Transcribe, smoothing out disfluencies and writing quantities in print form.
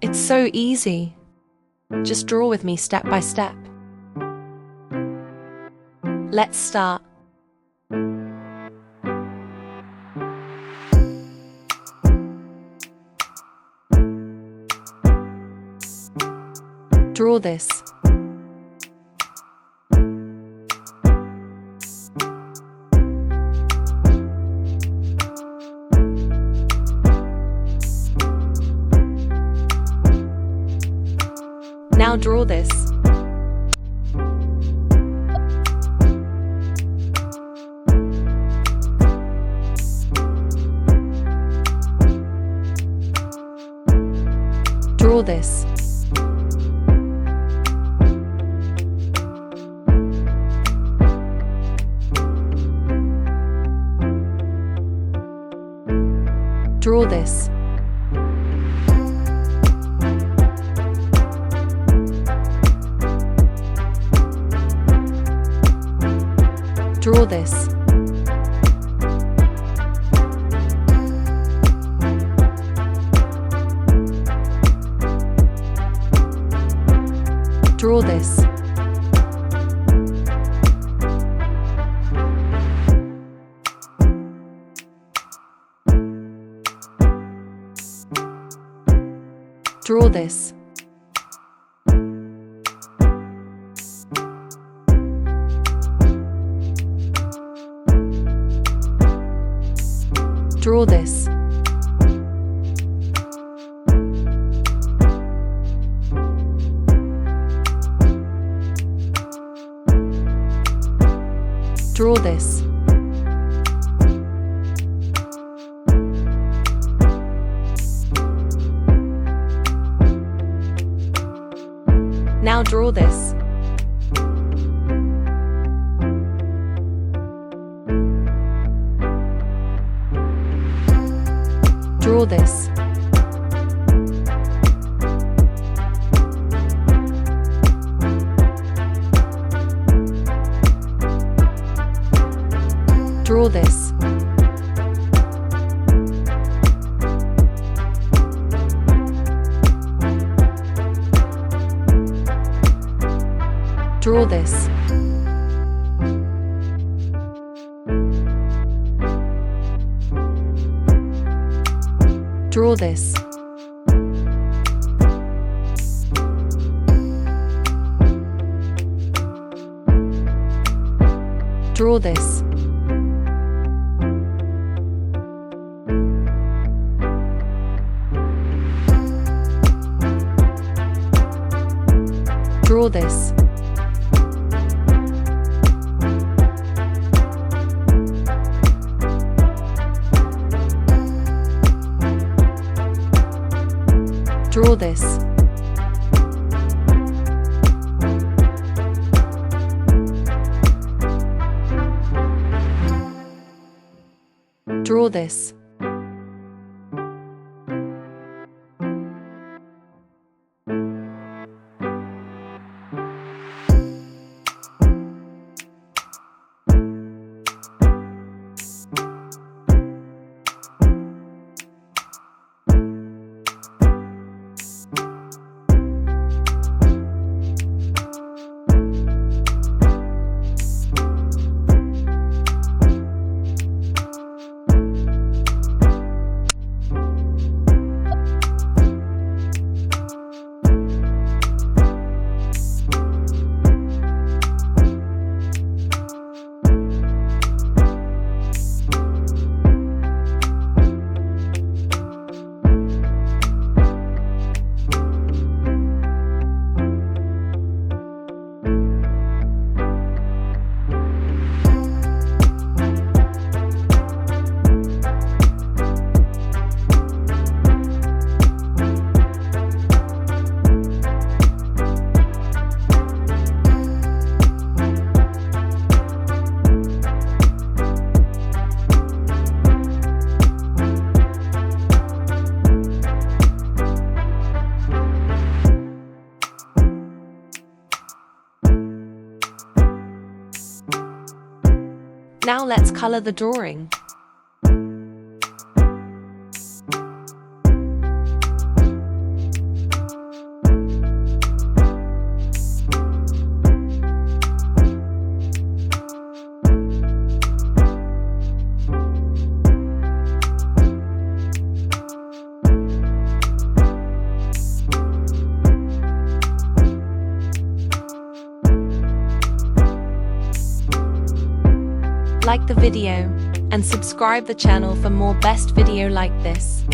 It's so easy. Just draw with me step by step. Let's start. Draw this. Now draw this. Draw this. Draw this. Draw this. Draw this. Draw this. Draw this. Draw this. Now draw this. Draw this. Draw this. Draw this. Draw this. Draw this. Draw this. Draw this. Draw this. Now let's color the drawing. like the video and subscribe the channel for more best video like this.